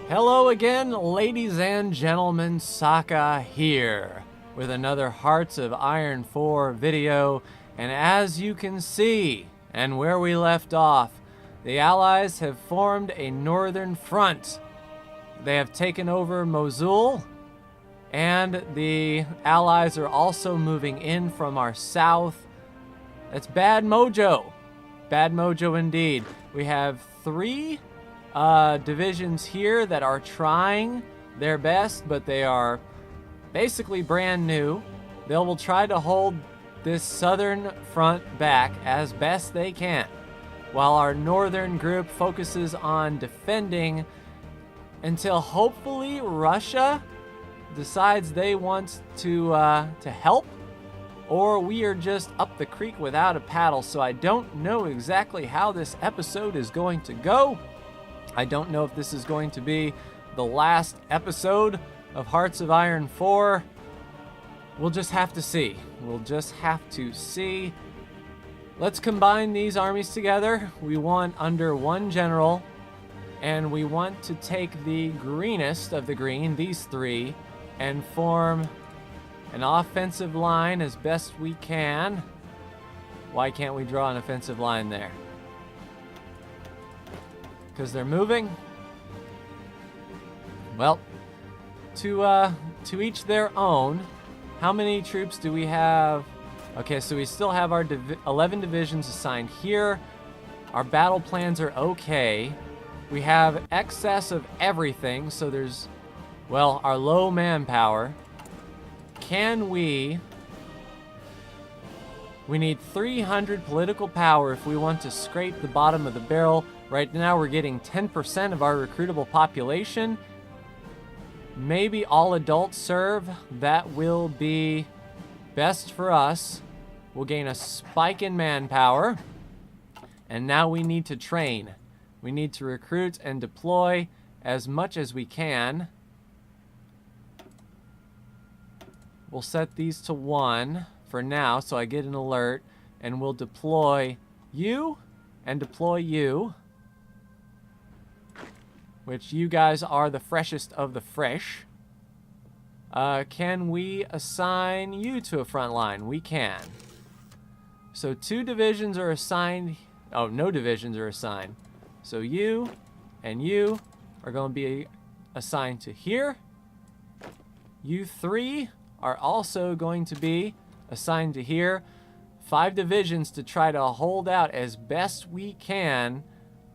Hello again, ladies and gentlemen, Saka here with another Hearts of Iron 4 video. And as you can see, and where we left off, the Allies have formed a northern front. They have taken over Mosul, and the Allies are also moving in from our south. That's bad mojo. Bad mojo indeed. We have three divisions here that are trying their best, but they are basically brand new. They will try to hold this southern front back as best they can, while our northern group focuses on defending until hopefully Russia decides they want to help, or we are just up the creek without a paddle. So I don't know exactly how this episode is going to go. I don't know if this is going to be the last episode of Hearts of Iron 4. We'll just have to see. We'll just have to see. Let's combine these armies together. We want under one general, and we want to take the greenest of the green, these three, and form an offensive line as best we can. Why can't we draw an offensive line there? Because they're moving? Well, to each their own. How many troops do we have? Okay, so we still have our 11 divisions assigned here. Our battle plans are okay. We have excess of everything, so there's, well, our low manpower. Can we need 300 political power if we want to scrape the bottom of the barrel. Right now we're getting 10% of our recruitable population. Maybe all adults serve. That will be best for us. We'll gain a spike in manpower. And now we need to train. We need to recruit and deploy as much as we can. We'll set these to 1 for now, so I get an alert, and we'll deploy you and deploy you, which you guys are the freshest of the fresh. Can we assign you to a front line? We can. So 2 divisions are assigned. Oh, no divisions are assigned. So you and you are going to be assigned to here. You 3 are also going to be assigned to here. 5 divisions to try to hold out as best we can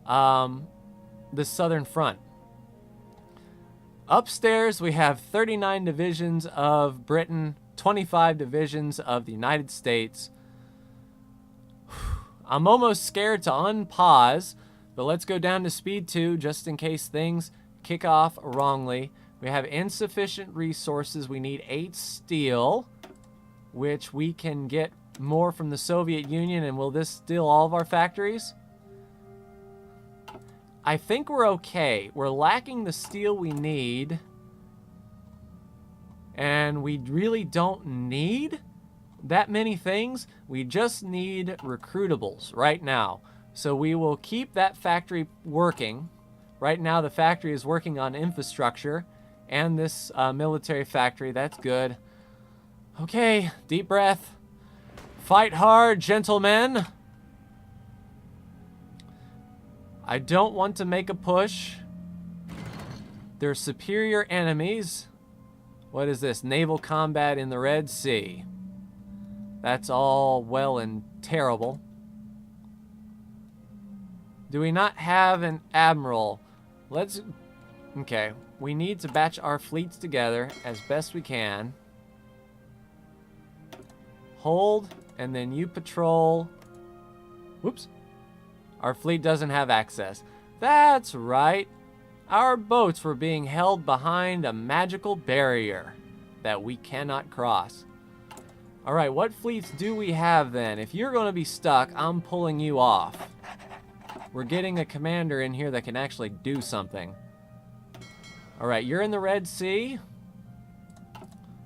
the southern front. Upstairs we have 39 divisions of Britain, 25 divisions of the United States. I'm almost scared to unpause, but let's go down to speed 2 just in case things kick off wrongly. We have insufficient resources. We need 8 steel, which we can get more from the Soviet Union. And will this steal all of our factories? I think we're okay. We're lacking the steel we need. And we really don't need that many things. We just need recruitables right now. So we will keep that factory working. Right now the factory is working on infrastructure. And this military factory, that's good. Okay, deep breath. Fight hard, gentlemen. I don't want to make a push. They're superior enemies. What is this? Naval combat in the Red Sea. That's all well and terrible. Do we not have an admiral? Okay. We need to batch our fleets together as best we can. Hold, and then you patrol. Whoops. Our fleet doesn't have access. That's right. Our boats were being held behind a magical barrier that we cannot cross. All right, what fleets do we have then? If you're going to be stuck, I'm pulling you off. We're getting a commander in here that can actually do something. All right, you're in the Red Sea.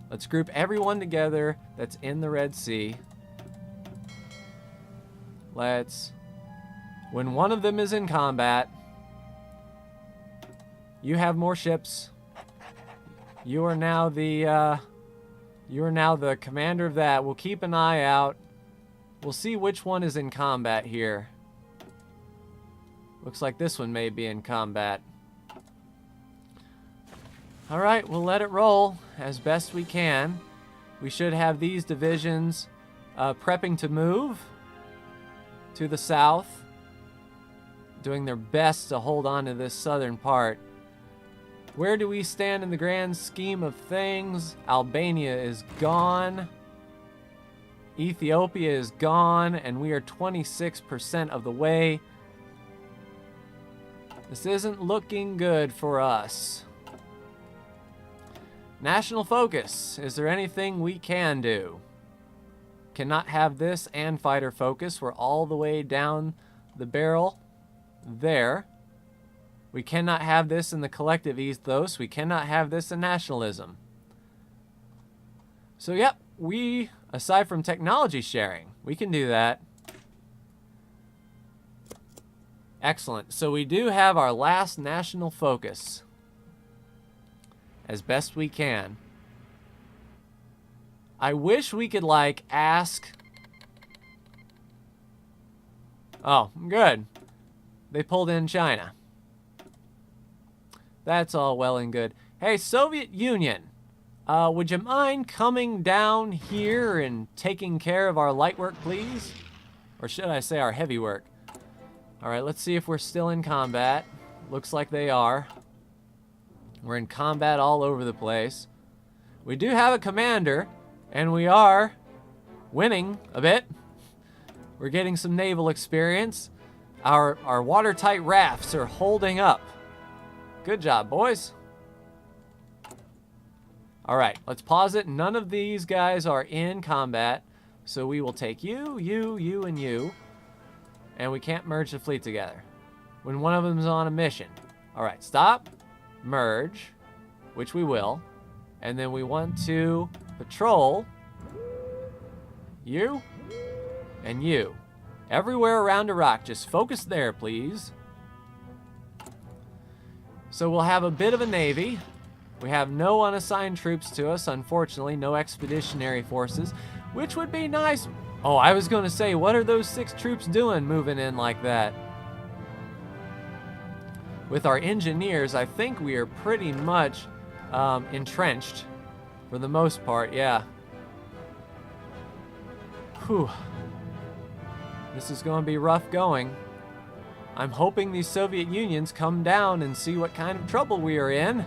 Let's group everyone together that's in the Red Sea. Let's When one of them is in combat, you have more ships. You are now the commander of that. We'll keep an eye out. We'll see which one is in combat here. Looks like this one may be in combat. All right, we'll let it roll as best we can. We should have these divisions prepping to move to the south, doing their best to hold on to this southern part. Where do we stand in the grand scheme of things? Albania is gone. Ethiopia is gone, and we are 26% of the way. This isn't looking good for us. National focus. Is there anything we can do? Cannot have this and fighter focus. We're all the way down the barrel there. We cannot have this in the collective ethos. We cannot have this in nationalism. So, yep, we, aside from technology sharing, we can do that. Excellent. So we do have our last national focus. As best we can. I wish we could, like, ask... Oh, good. They pulled in China. That's all well and good. Hey, Soviet Union, would you mind coming down here and taking care of our light work, please? Or should I say our heavy work? All right, let's see if we're still in combat. Looks like they are. We're in combat all over the place. We do have a commander, and we are winning a bit. We're getting some naval experience. Our watertight rafts are holding up. Good job, boys. All right, let's pause it. None of these guys are in combat, so we will take you, you, and you, and we can't merge the fleet together when one of them is on a mission. All right, stop, merge, which we will, and then we want to patrol you and you. Everywhere around Iraq, just focus there, please. So we'll have a bit of a navy. We have no unassigned troops to us, unfortunately, no expeditionary forces, which would be nice. Oh, I was going to say, what are those 6 troops doing moving in like that? With our engineers, I think we are pretty much entrenched for the most part, yeah. Whew. This is going to be rough going. I'm hoping these Soviet Unions come down and see what kind of trouble we are in.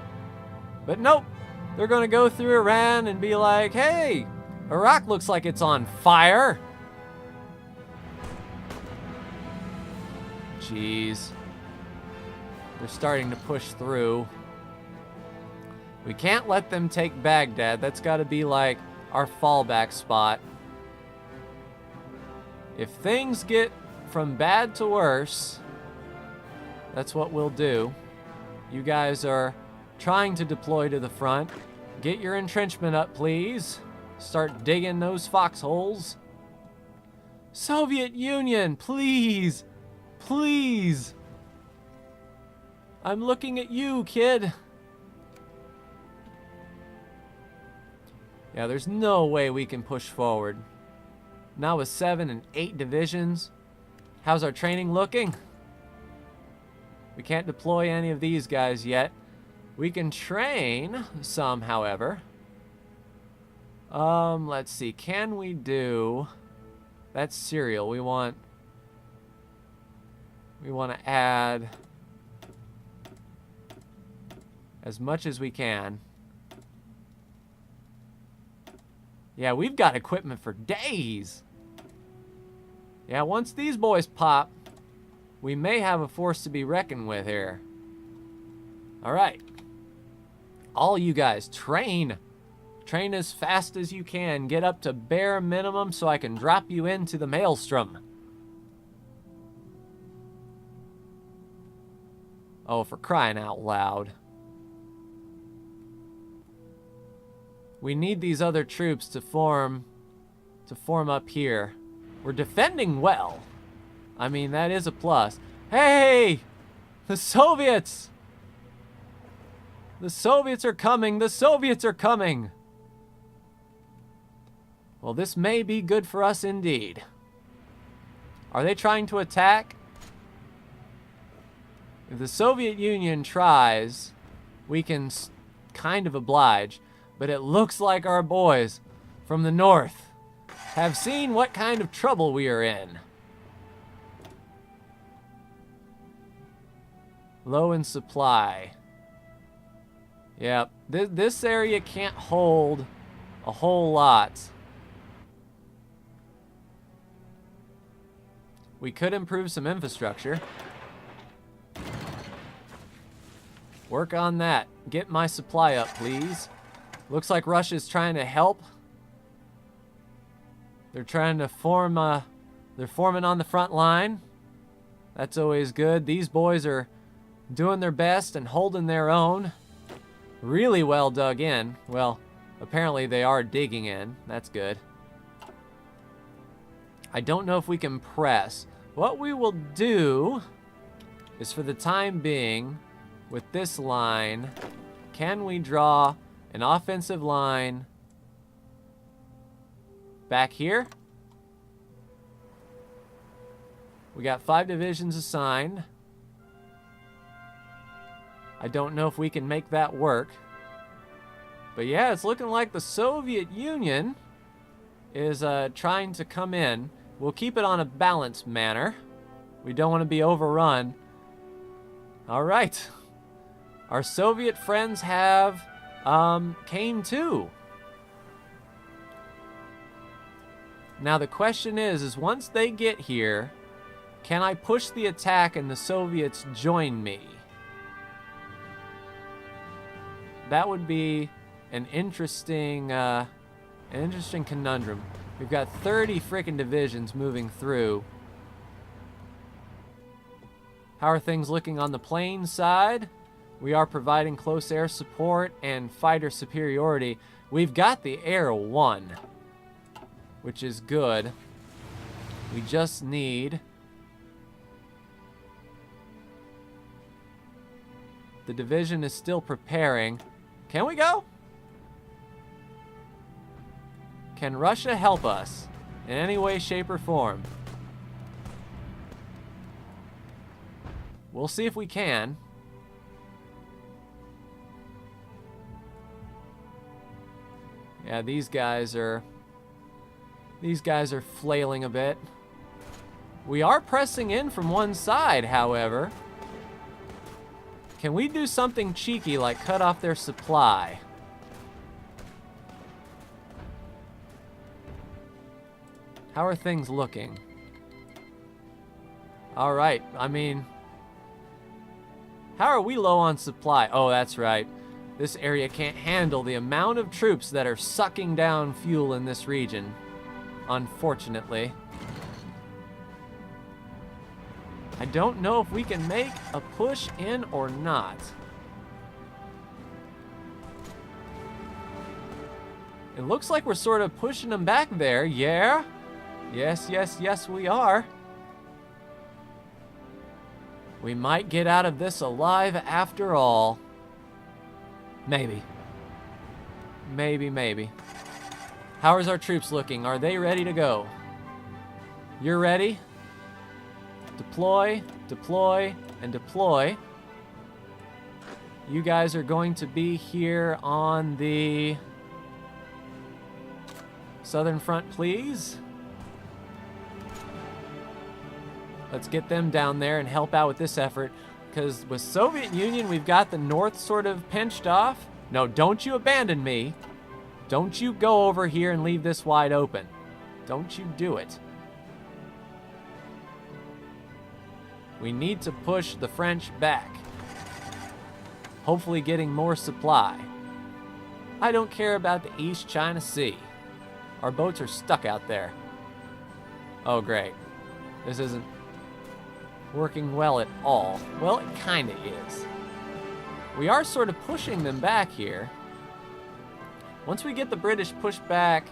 But nope. They're going to go through Iran and be like, hey, Iraq looks like it's on fire. Jeez. They're starting to push through. We can't let them take Baghdad. That's got to be like our fallback spot. If things get from bad to worse, that's what we'll do. You guys are trying to deploy to the front. Get your entrenchment up, please. Start digging those foxholes. Soviet Union, please. Please. I'm looking at you, kid. Yeah, there's no way we can push forward. Now with 7 and 8 divisions. How's our training looking? We can't deploy any of these guys yet. We can train some, however. Let's see. Can we do... That's serial. We want to add as much as we can. Yeah, we've got equipment for days. Yeah, once these boys pop, we may have a force to be reckoned with here. All right. All you guys, train. Train as fast as you can. Get up to bare minimum so I can drop you into the maelstrom. Oh, for crying out loud. We need these other troops to form up here. We're defending well. I mean, that is a plus. Hey! The Soviets! The Soviets are coming! The Soviets are coming! Well, this may be good for us indeed. Are they trying to attack? If the Soviet Union tries, we can kind of oblige, but it looks like our boys from the north have seen what kind of trouble we are in. Low in supply. Yep, this area can't hold a whole lot. We could improve some infrastructure. Work on that. Get my supply up, please. Looks like Russia's trying to help. They're trying to form, they're forming on the front line. That's always good. These boys are doing their best and holding their own. Really well dug in. Well, apparently they are digging in. That's good. I don't know if we can press. What we will do is, for the time being, with this line, can we draw an offensive line back here? We got 5 divisions assigned. I don't know if we can make that work. But yeah, it's looking like the Soviet Union is trying to come in. We'll keep it on a balanced manner. We don't want to be overrun. All right. Our Soviet friends have came too. Now the question is once they get here, can I push the attack and the Soviets join me? That would be an interesting conundrum. We've got 30 frickin' divisions moving through. How are things looking on the plane side? We are providing close air support and fighter superiority. We've got the Air 1, which is good. We just need the division is still preparing. Can we go? Can Russia help us in any way, shape, or form? We'll see if we can. Yeah, these guys are flailing a bit. We are pressing in from one side, however. Can we do something cheeky like cut off their supply? How are things looking? All right, I mean, how are we low on supply? Oh, that's right. This area can't handle the amount of troops that are sucking down fuel in this region, unfortunately. I don't know if we can make a push in or not. It looks like we're sort of pushing them back there, yeah? Yes, yes, yes, we are. We might get out of this alive after all. Maybe. Maybe, maybe. How is our troops looking? Are they ready to go? You're ready? Deploy, deploy, and deploy. You guys are going to be here on the southern front, please. Let's get them down there and help out with this effort. Because with Soviet Union, we've got the north sort of pinched off. No, don't you abandon me. Don't you go over here and leave this wide open. Don't you do it. We need to push the French back. Hopefully getting more supply. I don't care about the East China Sea. Our boats are stuck out there. Oh, great. This isn't working well at all. Well, it kind of is. We are sort of pushing them back here. Once we get the British pushed back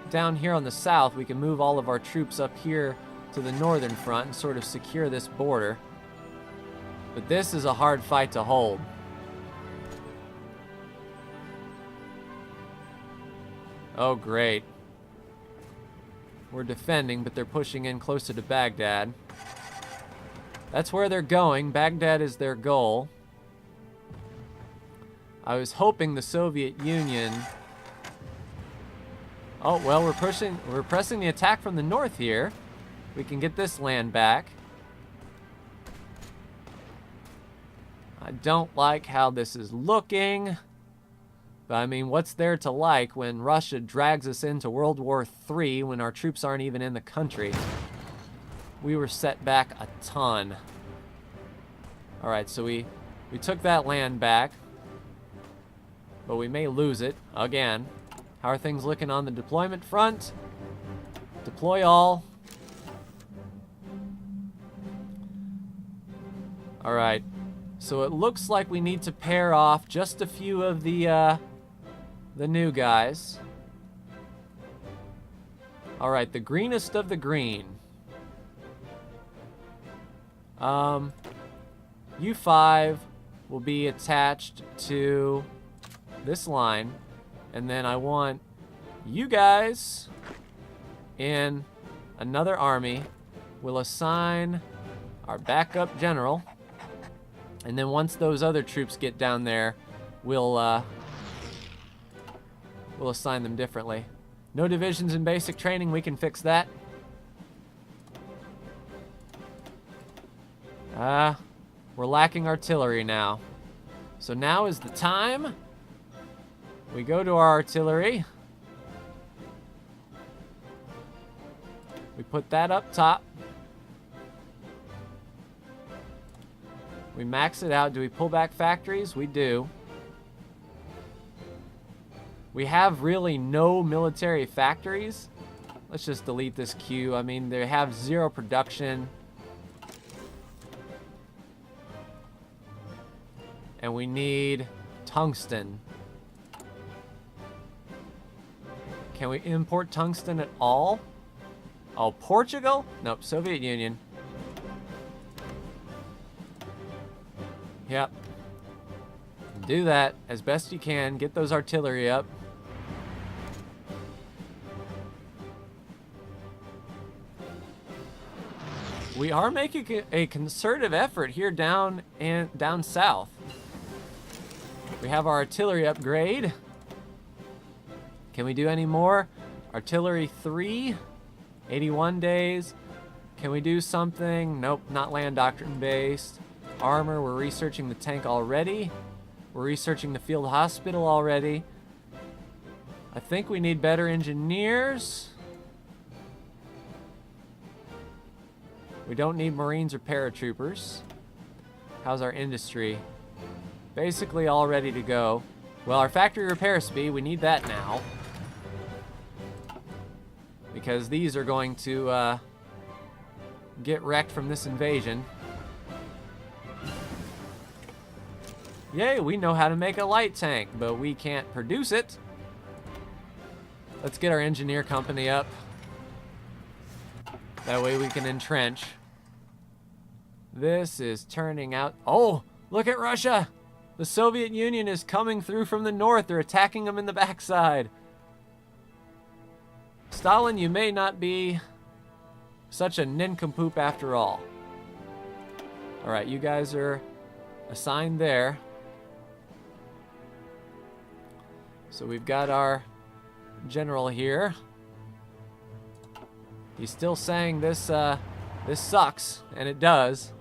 down here on the south, we can move all of our troops up here to the northern front and sort of secure this border. But this is a hard fight to hold. Oh, great. We're defending, but they're pushing in closer to Baghdad. That's where they're going. Baghdad is their goal. I was hoping the Soviet Union... Oh, well, we're pressing the attack from the north here. We can get this land back. I don't like how this is looking. But I mean, what's there to like when Russia drags us into World War III when our troops aren't even in the country? We were set back a ton. Alright, so we took that land back. But we may lose it again. How are things looking on the deployment front? Deploy all. Alright, so it looks like we need to pair off just a few of the new guys. Alright, the greenest of the green. U5 will be attached to this line. And then I want you guys in another army. We'll assign our backup general. And then once those other troops get down there, we'll assign them differently. No divisions in basic training, we can fix that. We're lacking artillery now. So now is the time. We go to our artillery. We put that up top. We max it out. Do we pull back factories? We do. We have really no military factories. Let's just delete this queue. I mean, they have zero production. And we need tungsten. Can we import tungsten at all? Oh, Portugal? Nope, Soviet Union. Yep. Do that as best you can. Get those artillery up. We are making a concerted effort here down south. We have our artillery upgrade. Can we do any more? Artillery 3, 81 days. Can we do something? Nope, not land doctrine based. Armor, we're researching the tank already. We're researching the field hospital already. I think we need better engineers. We don't need Marines or paratroopers. How's our industry? Basically all ready to go. Well, our factory repair speed, we need that now. Because these are going to get wrecked from this invasion. Yay, we know how to make a light tank, but we can't produce it. Let's get our engineer company up. That way we can entrench. This is turning out... Oh, look at Russia! The Soviet Union is coming through from the north. They're attacking them in the backside. Stalin, you may not be such a nincompoop after all. Alright, you guys are assigned there. So we've got our general here. He's still saying this sucks, and it does.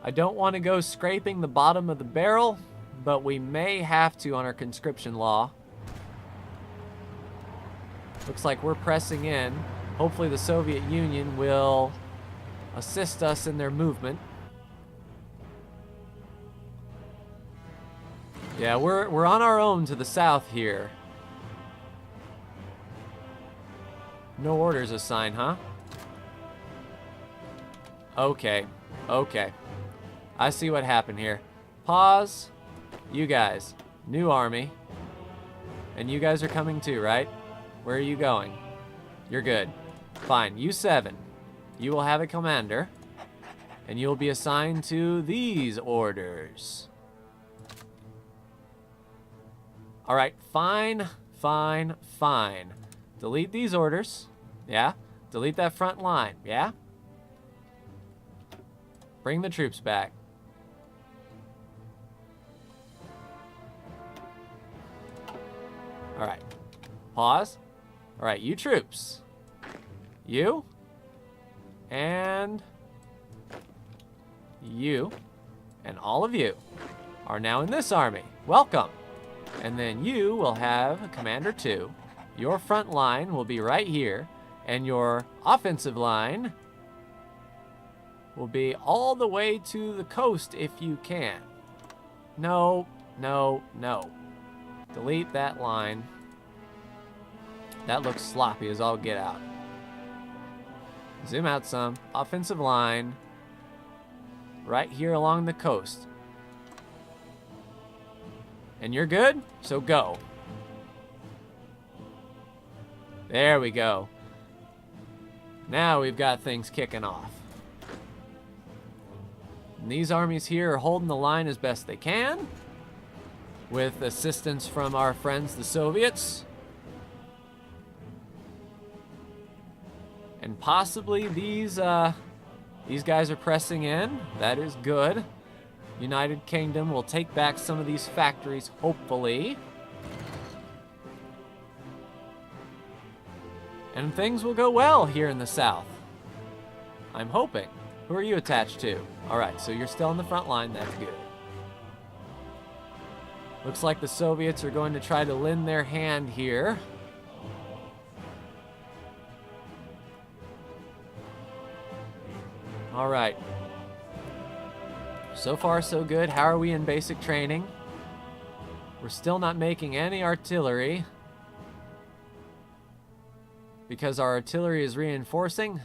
I don't want to go scraping the bottom of the barrel, but we may have to on our conscription law. Looks like we're pressing in. Hopefully the Soviet Union will assist us in their movement. Yeah, we're on our own to the south here. No orders assigned, huh? Okay. Okay. I see what happened here. Pause. You guys. New army. And you guys are coming too, right? Where are you going? You're good. Fine. U7. You will have a commander. And you'll be assigned to these orders. Alright, fine, fine, fine. Delete these orders. Yeah? Delete that front line. Yeah? Bring the troops back. Alright. Pause. Alright, you troops. You. And you. And all of you are now in this army. Welcome. And then you will have Commander 2. Your front line will be right here. And your offensive line will be all the way to the coast if you can. No, no, no. Delete that line. That looks sloppy as all get out. Zoom out some. Offensive line. Right here along the coast. And you're good? So go. There we go. Now we've got things kicking off. And these armies here are holding the line as best they can, with assistance from our friends the Soviets. And possibly these guys are pressing in. That is good. United Kingdom will take back some of these factories, hopefully. And things will go well here in the south. I'm hoping. Who are you attached to? Alright, so you're still on the front line. That's good. Looks like the Soviets are going to try to lend their hand here. Alright. So far, so good. How are we in basic training? We're still not making any artillery. Because our artillery is reinforcing?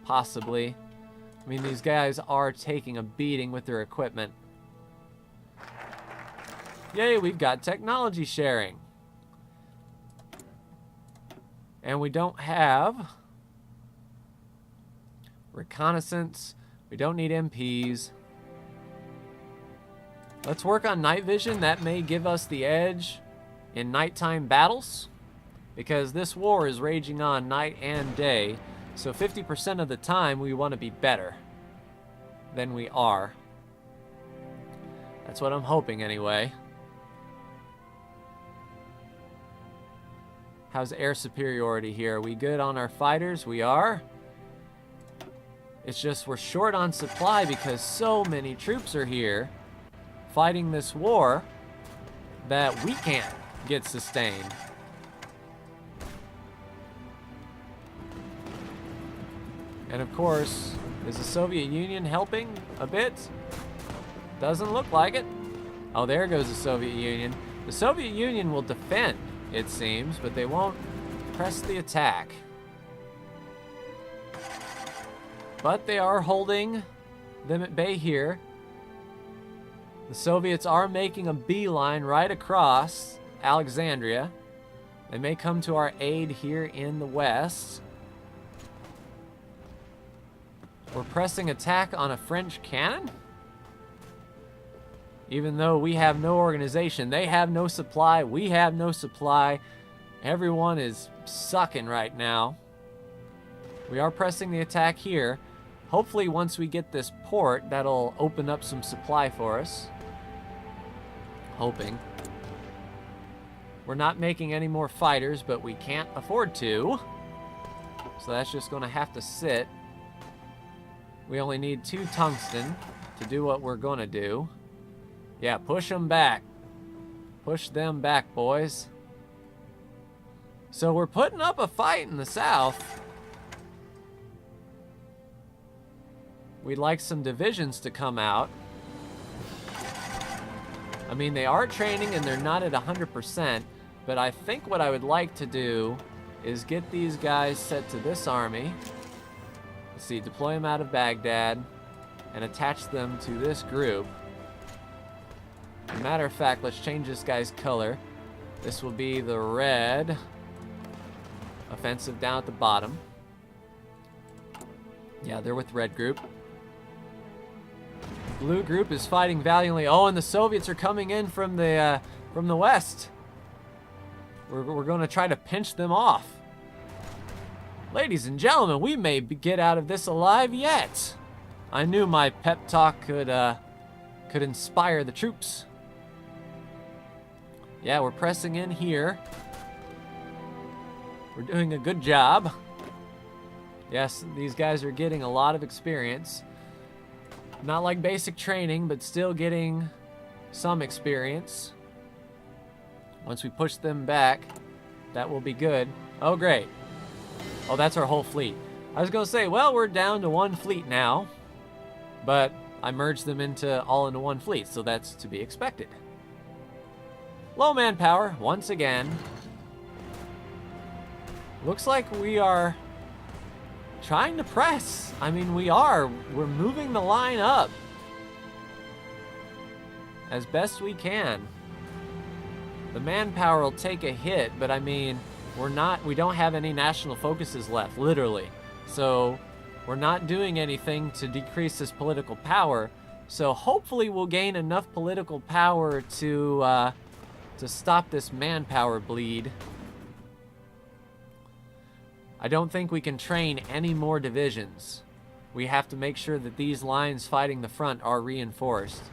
Possibly. I mean, these guys are taking a beating with their equipment. Yay, we've got technology sharing. And we don't have reconnaissance. We don't need MPs. Let's work on night vision. That may give us the edge in nighttime battles, because this war is raging on night and day. So 50% of the time we want to be better than we are. That's what I'm hoping anyway. How's air superiority here? Are we good on our fighters? We are. It's just we're short on supply because so many troops are here fighting this war that we can't get sustained. And of course, is the Soviet Union helping a bit? Doesn't look like it. Oh, there goes the Soviet Union. The Soviet Union will defend, it seems, but they won't press the attack. But they are holding them at bay here. The Soviets are making a beeline right across Alexandria. They may come to our aid here in the west. We're pressing attack on a French cannon? Even though we have no organization, they have no supply, we have no supply. Everyone is sucking right now. We are pressing the attack here. Hopefully once we get this port, that'll open up some supply for us. Hoping. We're not making any more fighters, but we can't afford to. So that's just going to have to sit. We only need 2 tungsten to do what we're going to do. Yeah, push them back. Push them back, boys. So we're putting up a fight in the south. We'd like some divisions to come out. I mean, they are training and they're not at 100%, but I think what I would like to do is get these guys set to this army. Let's see, deploy them out of Baghdad and attach them to this group. As a matter of fact, let's change this guy's color. This will be the red offensive down at the bottom. Yeah, they're with red group. Blue group is fighting valiantly. Oh, and the Soviets are coming in from the west. We're going to try to pinch them off. Ladies and gentlemen, we may get out of this alive yet. I knew my pep talk could inspire the troops. Yeah, we're pressing in here. We're doing a good job. Yes, these guys are getting a lot of experience. Not like basic training, but still getting some experience. Once we push them back, that will be good. Oh, great. Oh, that's our whole fleet. I was going to say, well, we're down to one fleet now. But I merged them all into one fleet, so that's to be expected. Low manpower, once again. Looks like we are trying to press. I mean, we're moving the line up as best we can. The manpower will take a hit, but I mean, we don't have any national focuses left, literally. So we're not doing anything to decrease this political power. So hopefully we'll gain enough political power to stop this manpower bleed. I don't think we can train any more divisions. We have to make sure that these lines fighting the front are reinforced.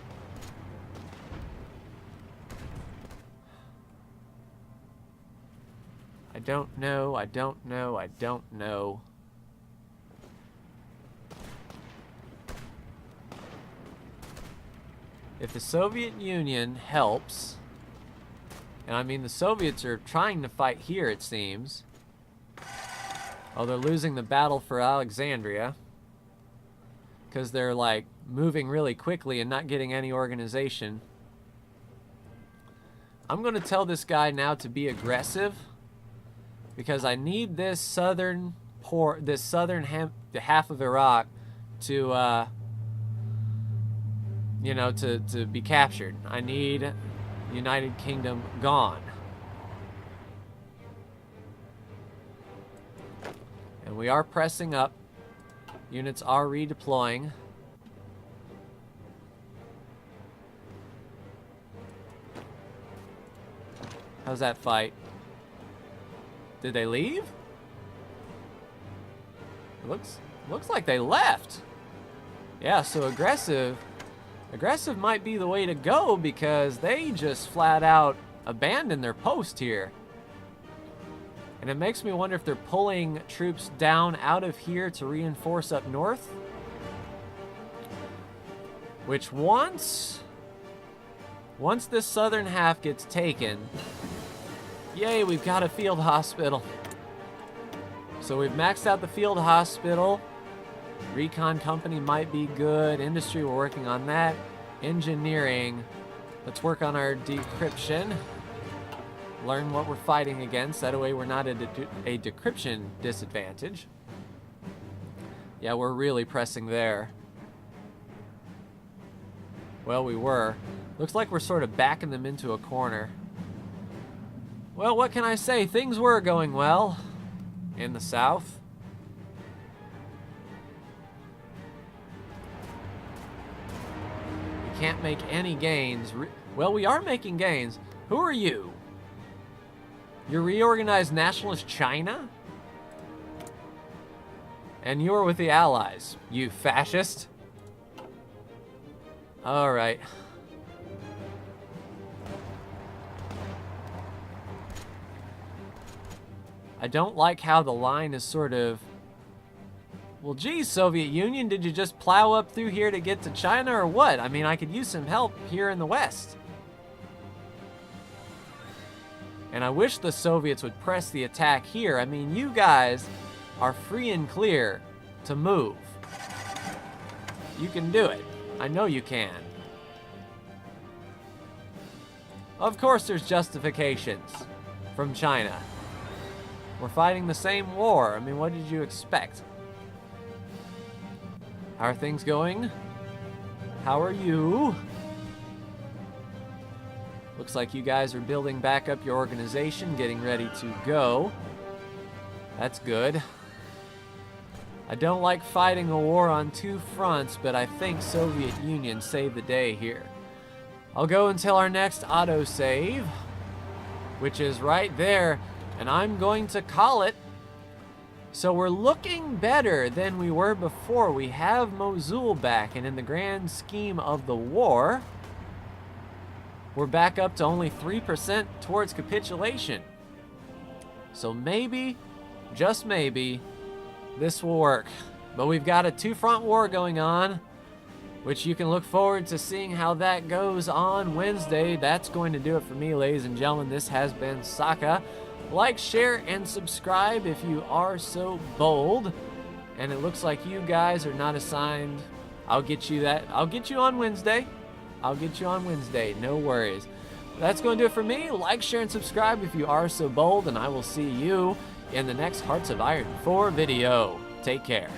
I don't know. If the Soviet Union helps, and I mean the Soviets are trying to fight here, it seems. Oh, they're losing the battle for Alexandria because they're like moving really quickly and not getting any organization. I'm going to tell this guy now to be aggressive because I need this southern half of Iraq to to be captured. I need United Kingdom gone. And we are pressing up. Units are redeploying. How's that fight? Did they leave? It looks like they left. Yeah, so aggressive might be the way to go because they just flat out abandoned their post here. And it makes me wonder if they're pulling troops down out of here to reinforce up north. Which once this southern half gets taken, yay, we've got a field hospital. So we've maxed out the field hospital. Recon company might be good. Industry, we're working on that. Engineering, let's work on our decryption. Learn what we're fighting against. That way we're not at a decryption disadvantage. Yeah, we're really pressing there. Well, we were. Looks like we're sort of backing them into a corner. Well, what can I say? Things were going well in the south. We can't make any gains. Well, we are making gains. Who are you? You're reorganized nationalist China? And you're with the Allies, you fascist. All right. I don't like how the line is sort of... Well, geez, Soviet Union, did you just plow up through here to get to China or what? I mean, I could use some help here in the West. And I wish the Soviets would press the attack here. I mean, you guys are free and clear to move. You can do it. I know you can. Of course there's justifications from China. We're fighting the same war. I mean, what did you expect? How are things going? How are you? Looks like you guys are building back up your organization, getting ready to go. That's good. I don't like fighting a war on two fronts, but I think Soviet Union saved the day here. I'll go until our next autosave, which is right there, and I'm going to call it. So we're looking better than we were before. We have Mosul back, and in the grand scheme of the war, we're back up to only 3% towards capitulation. So maybe, just maybe, this will work. But we've got a two-front war going on, which you can look forward to seeing how that goes on Wednesday. That's going to do it for me, ladies and gentlemen. This has been Saka. Like, share, and subscribe if you are so bold. And it looks like you guys are not assigned. I'll get you that. I'll get you on Wednesday. I'll get you on Wednesday. No worries. That's going to do it for me. Like, share, and subscribe if you are so bold. And I will see you in the next Hearts of Iron 4 video. Take care.